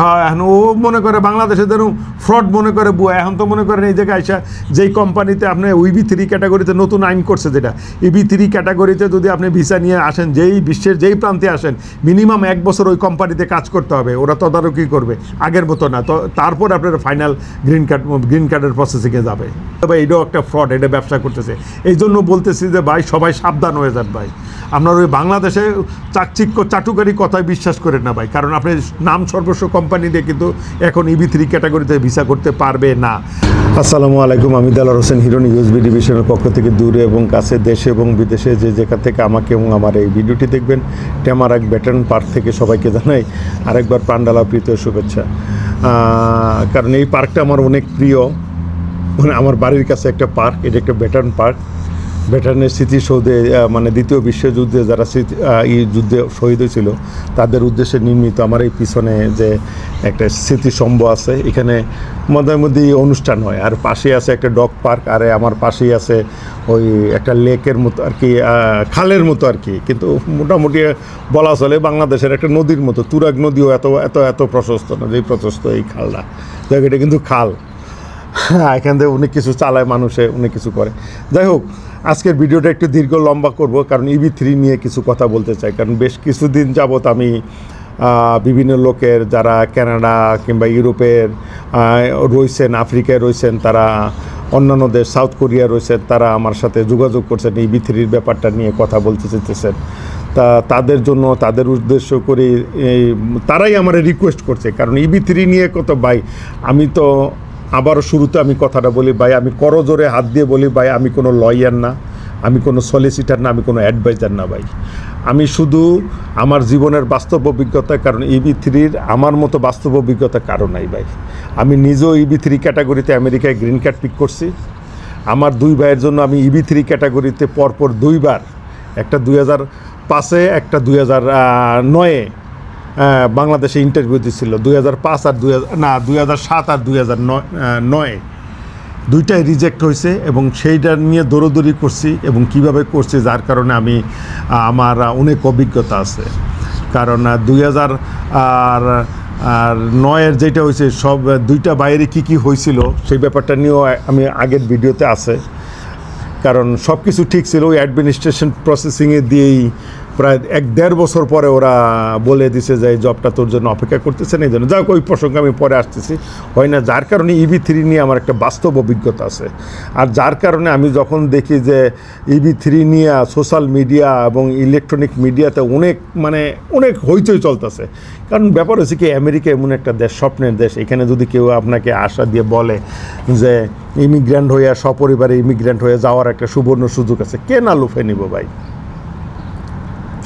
হ্যাঁ, এখন ও মনে করে বাংলাদেশে যেন ফ্রড মনে করে বুয়া। এখন তো মনে করেন এই জায়গায় আইসা যেই কোম্পানিতে আপনি EB3 ক্যাটাগরিতে নতুন আইন করছে, যেটা EB3 ক্যাটাগরিতে যদি আপনি ভিসা নিয়ে আসেন, যেই বিশ্বের যেই প্রান্তে আসেন, মিনিমাম 1 বছর ওই কোম্পানিতে কাজ করতে হবে। ওরা তদারকি করবে, আগের মতো না। তো তারপর আপনার ফাইনাল গ্রিন কার্ডের প্রসেসিংয়ে যাবে। তবে এটাও একটা ফ্রড, এটা ব্যবসা করতেছে। এই জন্য বলতেছি যে ভাই, সবাই সাবধান হয়ে যান ভাই। আপনার ওই বাংলাদেশে চাকচিক্য চাটুকারি কথায় বিশ্বাস করেন না ভাই, কারণ আপনি নাম সর্বস্ব কোম্পানি দিয়ে কিন্তু এখন EB3 ক্যাটাগরিতে ভিসা করতে পারবে না। আসসালামু আলাইকুম, আমি দেলোয়ার হোসেন হিরো ইউএসবি ডিভিশনের পক্ষ থেকে দূরে এবং কাছে, দেশে এবং বিদেশে যে যেখান থেকে আমাকে এবং আমার এই ভিডিওটি দেখবেন, টেমারাক ভেটারান পার্ক থেকে সবাইকে জানাই আরেকবার প্রাণঢালা প্রীতি ও শুভেচ্ছা। কারণ এই পার্কটা আমার অনেক প্রিয়, মানে আমার বাড়ির কাছে একটা পার্ক। এটা একটা ভেটারান পার্ক। ভেটারানের স্মৃতিসৌধে, মানে দ্বিতীয় বিশ্বযুদ্ধে যারা যুদ্ধে শহীদ হয়েছিল তাদের উদ্দেশ্যে নির্মিত আমার এই পিছনে যে একটা স্মৃতিস্তম্ভ আছে, এখানে মধ্যে অনুষ্ঠান হয়। আর পাশেই আছে একটা ডগ পার্ক, আর আমার পাশেই আছে ওই একটা লেকের মতো আর কি, খালের মতো আর কি। কিন্তু মোটামুটি বলা চলে বাংলাদেশের একটা নদীর মতো। তুরাগ নদীও এত এত এত প্রশস্ত না যেই প্রশস্ত এই খালটা। দেখ, এটা কিন্তু খাল। হ্যাঁ, এখান থেকে অনেক কিছু চালায় মানুষে, অনেক কিছু করে। যাই হোক, আজকের ভিডিওটা একটু দীর্ঘ লম্বা করব, কারণ EB3 নিয়ে কিছু কথা বলতে চাই। কারণ বেশ কিছুদিন যাবৎ আমি বিভিন্ন লোকের যারা কানাডা কিংবা ইউরোপের রয়েছেন, আফ্রিকায় রয়েছেন, তারা অন্যান্য দেশ, সাউথ কোরিয়া রয়েছেন, তারা আমার সাথে যোগাযোগ করছেন EB3-র ব্যাপারটা নিয়ে কথা বলতে চাইতেছেন। তা তাদের জন্য, তাদের উদ্দেশ্য করে তারাই আমার রিকোয়েস্ট করছে। কারণ EB3 নিয়ে কত ভাই, আমি তো আবারও শুরুতে আমি কথাটা বলি ভাই, আমি করজোরে হাত দিয়ে বলি ভাই, আমি কোনো লয়ার না, আমি কোনো সলিসিটার না, আমি কোনো অ্যাডভাইজার না ভাই। আমি শুধু আমার জীবনের বাস্তব অভিজ্ঞতা, কারণ EB3-র আমার মতো বাস্তব অভিজ্ঞতা কারো নাই ভাই। আমি নিজেও EB3 ক্যাটাগরিতে আমেরিকায় গ্রিন কার্ড পিক করছি। আমার 2 ভাইয়ের জন্য আমি EB3 ক্যাটাগরিতে পরপর 2 বার, একটা 2005-এ, একটা 2009-এ বাংলাদেশে ইন্টারভিউ দিয়েছিল। 2005 আর 2007 আর 2009 দুইটাই রিজেক্ট হয়েছে, এবং সেইটা নিয়ে দৌড়দৌড়ি করছি এবং কিভাবে করছি, যার কারণে আমি আমার অনেক অভিজ্ঞতা আছে। কারণ 2009-এর যেটা হয়েছে, সব 2টা বাইরে কী হয়েছিল সেই ব্যাপারটা নিয়েও আমি আগের ভিডিওতে আছে। কারণ সব কিছু ঠিক ছিল, ওই অ্যাডমিনিস্ট্রেশন প্রসেসিংয়ে দিয়েই প্রায় 1-1.5 বছর পরে ওরা বলে দিছে যে এই জবটা তোর জন্য অপেক্ষা করতেছে না। এই জন্য যাক, ওই প্রসঙ্গে আমি পরে আসতেছি, হয় না। যার কারণে EB3 নিয়ে আমার একটা বাস্তব অভিজ্ঞতা আছে। আর যার কারণে আমি যখন দেখি যে EB3 নিয়ে সোশ্যাল মিডিয়া এবং ইলেকট্রনিক মিডিয়াতে অনেক হইচই চলতেছে। কারণ ব্যাপার হচ্ছে কি, আমেরিকা এমন একটা দেশ, স্বপ্নের দেশ। এখানে যদি কেউ আপনাকে আশা দিয়ে বলে যে ইমিগ্র্যান্ট হয়ে, সপরিবারে ইমিগ্র্যান্ট হয়ে যাওয়ার একটা সুবর্ণ সুযোগ আছে, কে না লুফে নিব ভাই?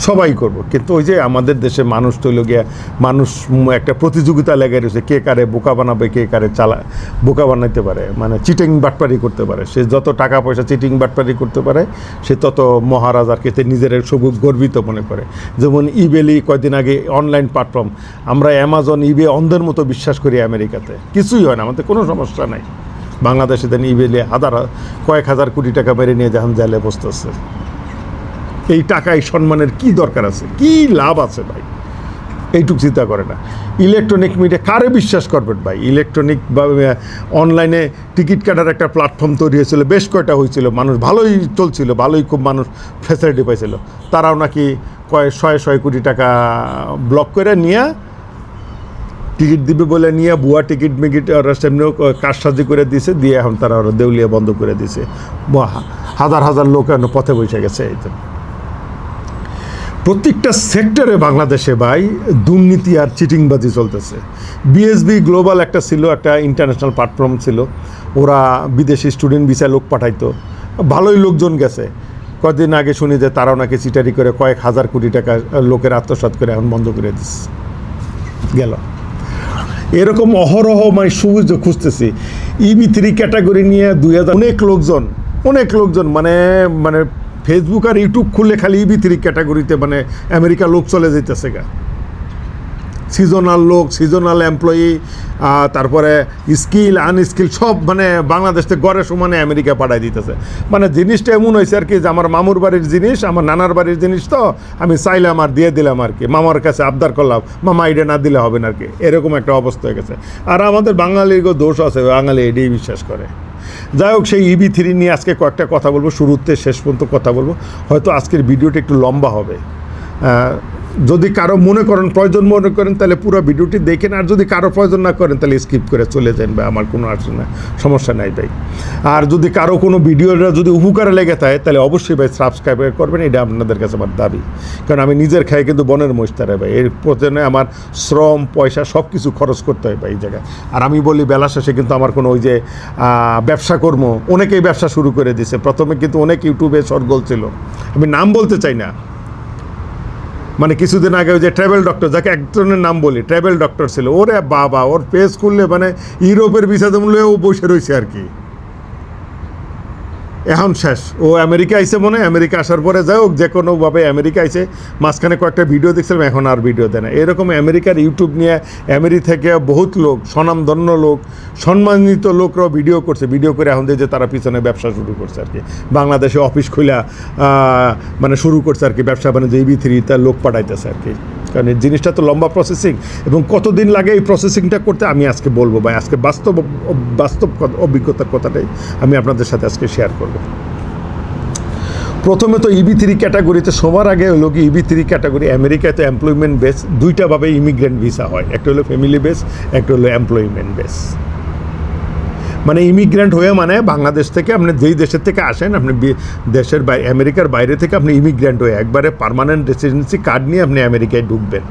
সবাই করব। কিন্তু ওই যে আমাদের দেশে মানুষ তৈল গিয়া, মানুষ একটা প্রতিযোগিতা লেগে রয়েছে, কে কারে বোকা বানাবে, কে কারে বোকা বানাইতে পারে, মানে চিটিং বাটপারি করতে পারে। সে যত টাকা পয়সা চিটিং বাটপারি করতে পারে, সে তত মহারাজ আর কি নিজের সবুজ গর্বিত মনে করে। যেমন ইবেলি কয়েকদিন আগে অনলাইন প্ল্যাটফর্ম, আমরা অ্যামাজন, ইবে অন্ধের মতো বিশ্বাস করি। আমেরিকাতে কিছুই হয় না, আমাদের কোনো সমস্যা নাই। বাংলাদেশে দেন ইবেলি কয়েক হাজার কোটি টাকা মেরে নিয়ে যখন জেলে বসতেছে। এই টাকায় সম্মানের কি দরকার আছে, কি লাভ আছে ভাই? এইটুকু চিন্তা করে না। ইলেকট্রনিক মিডিয়া কারে বিশ্বাস করবেন ভাই? ইলেকট্রনিক বা অনলাইনে টিকিট কাটার একটা প্ল্যাটফর্ম তৈরি হয়েছিল, বেশ কয়টা হয়েছিল, মানুষ ভালোই চলছিল, ভালোই খুব মানুষ ফ্যাসিলিটি পাইছিল। তারাও নাকি শয়ে কোটি টাকা ব্লক করে নিয়ে টিকিট দিবে বলে নিয়ে ভুয়া টিকিট ওরা সেমনিও কারসাজি করে দিয়েছে, দিয়ে এখন তারা ওরা দেউলিয়া বন্ধ করে দিয়েছে। হাজার হাজার লোক এখন পথে বসে গেছে। এই জন্য প্রত্যেকটা সেক্টরে বাংলাদেশে ভাই দুর্নীতি আর চিটিংবাজি চলতেছে। BSB গ্লোবাল একটা ছিল, একটা ইন্টারন্যাশনাল প্ল্যাটফর্ম ছিল। ওরা বিদেশি স্টুডেন্ট ভিসায় লোক পাঠাইতো, ভালোই লোকজন গেছে। কয়েকদিন আগে শুনি যে তারাও নাকি চিটারি করে কয়েক হাজার কোটি টাকা লোকের আত্মসাৎ করে এখন বন্ধ করে দিচ্ছে গেল। এরকম অহরহ সুযোগ খুঁজতেছি। EB3 ক্যাটাগরি নিয়ে 2000 অনেক লোকজন মানে ফেসবুক আর ইউটিউব খুললে খালি EB3 ক্যাটাগরিতে আমেরিকা লোক চলে যেতেছে গা। সিজনাল লোক, সিজনাল এমপ্লয়ি, তারপরে স্কিল আনস্কিল সব মানে বাংলাদেশ থেকে গড়ে সমানে আমেরিকা পাঠাই দিতেছে। মানে জিনিসটা এমন হয়েছে আর কি যে আমার মামুর বাড়ির জিনিস, আমার নানার বাড়ির জিনিস, তো আমি চাইলাম আর দিয়ে দিলাম আর কি, মামার কাছে আবদার করলাম, মামা এটা না দিলে হবে না আর কি, এরকম একটা অবস্থা হয়ে গেছে। আর আমাদের বাঙালিরও দোষ আছে, বাঙালি এটাই বিশ্বাস করে। যাই হোক, সেই EB3 নিয়ে আজকে কয়েকটা কথা বলবো, শুরুতে শেষ পর্যন্ত কথা বলবো। হয়তো আজকের ভিডিওটা একটু লম্বা হবে, যদি কারো মনে করেন প্রয়োজন মনে করেন তাহলে পুরো ভিডিওটি দেখেন, আর যদি কারো প্রয়োজন না করেন তাহলে স্কিপ করে চলে যান ভাই, আমার কোনো সমস্যা নাই ভাই। আর যদি কারো কোনো ভিডিওটা যদি উপকারে লেগে থাকে তাহলে অবশ্যই ভাই সাবস্ক্রাইব করবেন, এটা আপনাদের কাছে আমার দাবি। কারণ আমি নিজের খাই কিন্তু বনের মহিষতারে ভাই, এর প্রয়োজনে আমার শ্রম পয়সা সব কিছু খরচ করতে হয় ভাই এই জায়গায়। আর আমি বলি বেলা শেষে কিন্তু আমার কোনো ওই যে ব্যবসা কর্ম, অনেকেই ব্যবসা শুরু করে দিছে। প্রথমে কিন্তু অনেক ইউটিউবে শর্টগোল ছিল, আমি নাম বলতে চাই না। মানে কিছুদিন আগে ওই যে ট্রাভেল ডক্টর, যাকে একজনের নাম বলি, ট্রাভেল ডক্টর ছিল, ওরে বাবা, ওর পেজ খুললে মানে ইউরোপের ভিসা মূল্যে ও বসে রয়েছে আর কি। এখন শেষ, ও আমেরিকা আইসে মনে হয়, আমেরিকা আসার পরে যাই হোক যে কোনোভাবে আমেরিকা আইসে, মাঝখানে কয়েকটা ভিডিও দেখছিলাম, এখন আর ভিডিও দেয় না। এরকম আমেরিকার ইউটিউব নিয়ে আমেরিকা থেকে বহুত লোক, স্বনামধন্য লোক, সম্মানিত লোকরাও ভিডিও করছে, ভিডিও করে এখন যে তারা পিছনে ব্যবসা শুরু করছে আর কি, বাংলাদেশে অফিস খুলে মানে শুরু করছে আর কি, ব্যবসা বাণিজ্য EB3 তার লোক পাঠাইতেছে আর কি। কারণ এই জিনিসটা তো লম্বা প্রসেসিং, এবং কতদিন লাগে এই প্রসেসিংটা করতে আমি আজকে বলবো ভাই। আজকে বাস্তব অভিজ্ঞতার কথাটাই আমি আপনাদের সাথে আজকে শেয়ার করব। প্রথমে তো EB3 ক্যাটাগরিতে সবার আগে হলো কি, EB3 ক্যাটাগরি আমেরিকায় তো এমপ্লয়মেন্ট বেস দুইটাভাবে ইমিগ্রেন্ট ভিসা হয়, একটা হলো ফ্যামিলি বেস, একটা হলো এমপ্লয়মেন্ট বেস। মানে ইমিগ্রেন্ট হয়ে মানে বাংলাদেশ থেকে আপনি যেই দেশের থেকে আসেন, আপনি দেশের আমেরিকার বাইরে থেকে আপনি ইমিগ্রেন্ট হয়ে একবারে পার্মানেন্ট রেসিডেন্সি কার্ড নিয়ে আপনি আমেরিকায় ঢুকবেন,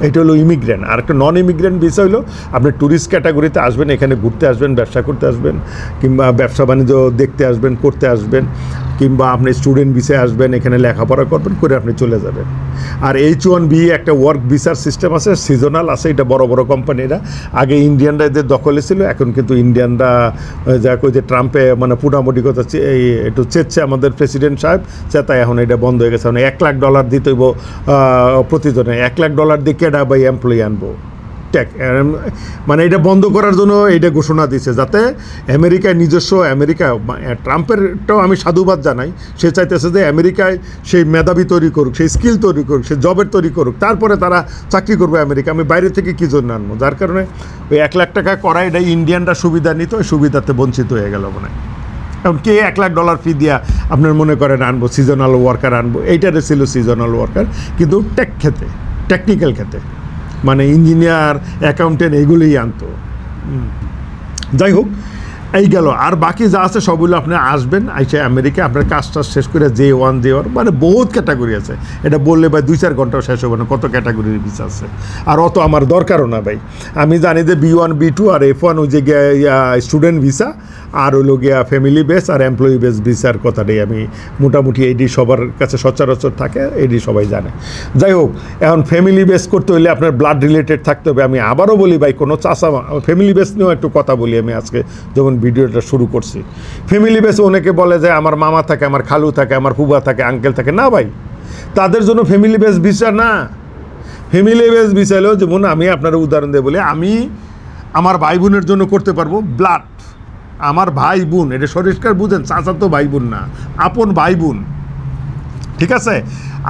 এটা হলো ইমিগ্রেন্ট। আর একটা নন ইমিগ্রেন্ট ভিসা হলো আপনি ট্যুরিস্ট ক্যাটাগরিতে আসবেন, এখানে ঘুরতে আসবেন, ব্যবসা করতে আসবেন, কিংবা ব্যবসা বাণিজ্য দেখতে আসবেন, করতে আসবেন, কিংবা আপনি স্টুডেন্ট ভিসায় আসবেন, এখানে লেখাপড়া করবেন, করে আপনি চলে যাবেন। আর H1B একটা ওয়ার্ক ভিসার সিস্টেম আছে, সিজনাল আছে, এটা বড় বড় কোম্পানিরা, আগে ইন্ডিয়ানরা এদের দখলে ছিল, এখন কিন্তু ইন্ডিয়ানরা যা কই যে ট্রাম্পে মানে মোটামুটি কথা এই একটু চেচ্ছে আমাদের প্রেসিডেন্ট সাহেব, চেতায় এখন এটা বন্ধ হয়ে গেছে। মানে $1 লাখ দিতে হইব প্রতিজনে, $1 লাখ দিয়ে কেডা বাই এমপ্লয়ি আনবো, মানে এটা বন্ধ করার জন্য এটা ঘোষণা দিচ্ছে, যাতে আমেরিকায় নিজস্ব, আমেরিকা ট্রাম্পেরটাও আমি সাধুবাদ জানাই, সে চাইতেছে যে আমেরিকায় সেই মেধাবী তৈরি করুক, সেই স্কিল তৈরি করুক, সেই জবের তৈরি করুক, তারপরে তারা চাকরি করবে আমেরিকা। আমি বাইরে থেকে কী জন্য আনবো? যার কারণে ওই $1 লাখ করা, এটা ইন্ডিয়ানরা সুবিধা নিত, ওই সুবিধাতে বঞ্চিত হয়ে গেল মনে হয়। এখন কে $1 লাখ ফি দিয়া আপনার মনে করেন আনবো সিজনাল ওয়ার্কার আনবো, এইটারে ছিল সিজনাল ওয়ার্কার, কিন্তু টেকনিক্যাল ক্ষেত্রে মানে ইঞ্জিনিয়ার, অ্যাকাউন্টেন্ট এগুলোই আনতো। যাই হোক, এই গেল। আর বাকি যা আছে সবগুলো আপনি আসবেন, আইসে আমেরিকা আপনার কাজটা শেষ করে J1 মানে বহুত ক্যাটাগরি আছে, এটা বললে ভাই 2-4 ঘন্টাও শেষ হবে না, কত ক্যাটাগরির ভিসা আছে। আর অত আমার দরকারও না ভাই, আমি জানি যে B1 B2 আর F1 ওই যে স্টুডেন্ট ভিসা, আর হলো গিয়া ফ্যামিলি বেস আর এমপ্লয়ি বেস ভিসার কথাটাই আমি মোটামুটি এইটি সবার কাছে সচরাচর থাকে, এইটি সবাই জানে। যাই হোক, এখন ফ্যামিলি বেস করতে হলে আপনার ব্লাড রিলেটেড থাকতে হবে। আমি আবারও বলি ভাই, কোনো চাষা ফ্যামিলি বেস নিয়েও একটু কথা বলি আমি আজকে যখন ভিডিওটা শুরু করছি। ফ্যামিলি বেস অনেকে বলে যে আমার মামা থাকে, আমার খালু থাকে, আমার ফুবা থাকে, আঙ্কেল থাকে, না ভাই, তাদের জন্য ফ্যামিলি বেস ভিসা না। ফ্যামিলি বেস ভিসা হলেও যেমন আমি আপনার উদাহরণ দিয়ে বলি, আমি আমার ভাই বোনের জন্য করতে পারবো ব্লাড, আমার ভাই বোন, এটা পরিষ্কার বুঝেন, চাচা তো ভাই বোন না, আপন ভাই বোন, ঠিক আছে?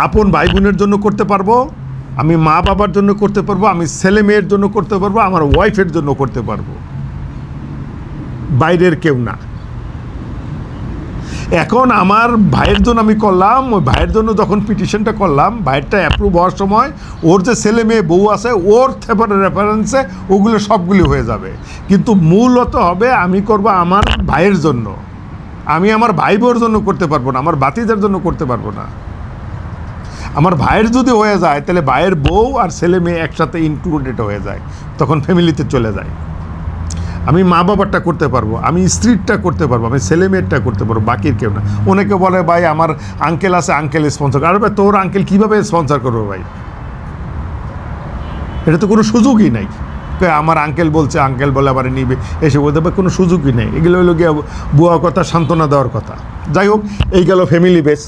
আপন ভাই বোনের জন্য করতে পারবো, আমি মা বাবার জন্য করতে পারবো, আমি ছেলে মেয়ের জন্য করতে পারবো, আমার ওয়াইফের জন্য করতে পারবো, বাইরের কেউ না। এখন আমার ভাইয়ের জন্য আমি করলাম, ওই ভাইয়ের জন্য যখন পিটিশনটা করলাম, ভাইয়েরটা অ্যাপ্রুভ হওয়ার সময় ওর যে ছেলে মেয়ে বউ আছে ওর রেফারেন্সে ওগুলো সবগুলি হয়ে যাবে, কিন্তু মূলত হবে আমি করব আমার ভাইয়ের জন্য, আমি আমার ভাই বোর জন্য করতে পারবো না, আমার বাতিদের জন্য করতে পারবো না। আমার ভাইয়ের যদি হয়ে যায় তাহলে ভাইয়ের বউ আর ছেলে মেয়ে একসাথে ইনক্লুডেড হয়ে যায়, তখন ফ্যামিলিতে চলে যায়। আমি মা বাবারটা করতে পারবো, আমি স্ত্রীরটা করতে পারবো, আমি ছেলে মেয়েরটা করতে পারবো, বাকির কেউ না। অনেকে বলে ভাই আমার আঙ্কেল আছে, আঙ্কেল স্পন্সর, আর ভাই তোর আঙ্কেল কীভাবে স্পন্সর করবো ভাই? এটা তো কোনো সুযোগই নাই। আমার আঙ্কেল বলছে, আঙ্কেল বলে আবার নিবে, এসে বলতে হবে, কোনো সুযোগই নেই। এগুলো হলো গিয়ে বুয়া কথা, সান্ত্বনা দেওয়ার কথা। যাই হোক, এই গেল ফ্যামিলি বেস।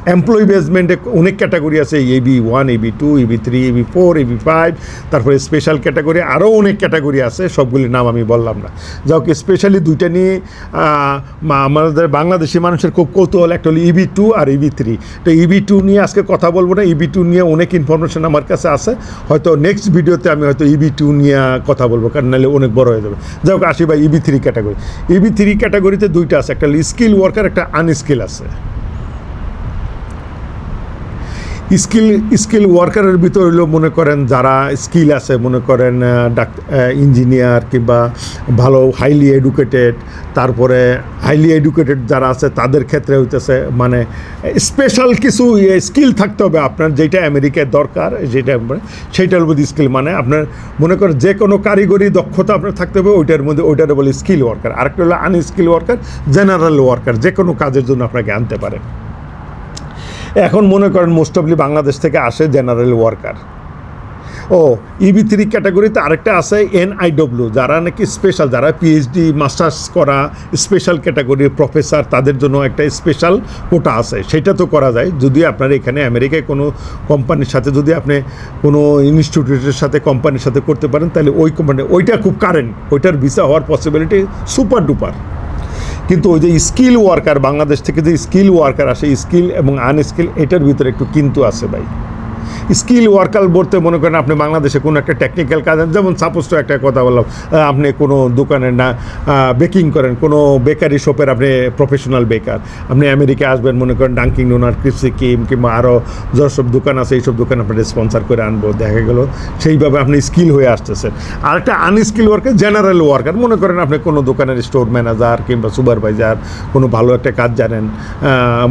এমপ্লয়ি বেসমেন্টে অনেক ক্যাটাগরি আছে, EB1, EB2, EB3, EB4, EB5, তারপরে স্পেশাল ক্যাটাগরি আরও অনেক ক্যাটাগরি আছে, সবগুলির নাম আমি বললাম না। যাও কি স্পেশালি দুইটা নিয়ে আমাদের বাংলাদেশি মানুষের খুব কৌতূহল, একটা হলো EB2 আর EB3। তো EB2 নিয়ে আজকে কথা বলবো না, EB2 নিয়ে অনেক ইনফরমেশন আমার কাছে আছে, হয়তো নেক্সট ভিডিওতে আমি হয়তো EB2 নিয়ে কথা বলবো, কারণ নাহলে অনেক বড় হয়ে যাবে। যাই হোক আসি ভাই EB3 ক্যাটাগরি। EB3 ক্যাটাগরিতে দুইটা আছে, একটা স্কিল ওয়ার্কার, একটা আনস্কিল আছে। স্কিল ওয়ার্কারের ভিতর হলো মনে করেন যারা স্কিল আছে, মনে করেন ইঞ্জিনিয়ার কিংবা ভালো হাইলি এডুকেটেড, তারপরে হাইলি এডুকেটেড যারা আছে তাদের ক্ষেত্রে হইতেছে মানে স্পেশাল কিছু স্কিল থাকতে হবে আপনার, যেটা আমেরিকায় দরকার, যেটা সেইটার মধ্যে স্কিল মানে আপনার মনে করেন যে কোনো কারিগরি দক্ষতা আপনার থাকতে হবে, ওইটার বলে স্কিল ওয়ার্কার। আরেকটা হলো আনস্কিল ওয়ার্কার, জেনারেল ওয়ার্কার, যে কোনো কাজের জন্য আপনাকে আনতে পারে। এখন মনে করেন মোস্ট অফলি বাংলাদেশ থেকে আসে জেনারেল ওয়ার্কার। EB3 ক্যাটাগরিতে আরেকটা আছে NIW, যারা নাকি স্পেশাল, যারা PhD মাস্টার্স করা স্পেশাল ক্যাটাগরির প্রফেসর, তাদের জন্য একটা স্পেশাল কোটা আছে, সেটা তো করা যায় যদি আপনার এখানে আমেরিকায় কোনো কোম্পানির সাথে, যদি আপনি কোনো ইনস্টিটিউটের সাথে কোম্পানির সাথে করতে পারেন, তাহলে ওই কোম্পানি ওইটা খুব কারেন্ট, ওইটার ভিসা হওয়ার পসিবিলিটি সুপার ডুপার। কিন্তু ওই যে স্কিল ওয়ার্কার, বাংলাদেশ থেকে যে স্কিল ওয়ার্কার আসে, স্কিল এবং আনস্কিল, এটার ভিতরে একটু কিন্তু আছে ভাই। স্কিল ওয়ার্কার বলতে মনে করেন আপনি বাংলাদেশে কোনো একটা টেকনিক্যাল কাজ, যেমন সাপোজ তো একটা কথা বললাম, আপনি কোনো দোকানে না বেকিং করেন, কোনো বেকারি শপের আপনি প্রফেশনাল বেকার, আপনি আমেরিকায় আসবেন, মনে করেন ডাঙ্কিং ডোনাট, ক্রিপসি কিম কিংবা আরও যেসব দোকান আছে, এইসব দোকান আপনার স্পন্সার করে আনবো, দেখা গেল সেইভাবে আপনি স্কিল হয়ে আসতেছেন। আর একটা আনস্কিল ওয়ার্কার, জেনারেল ওয়ার্কার, মনে করেন আপনি কোনো দোকানের স্টোর ম্যানেজার কিংবা সুপারভাইজার, কোনো ভালো একটা কাজ জানেন,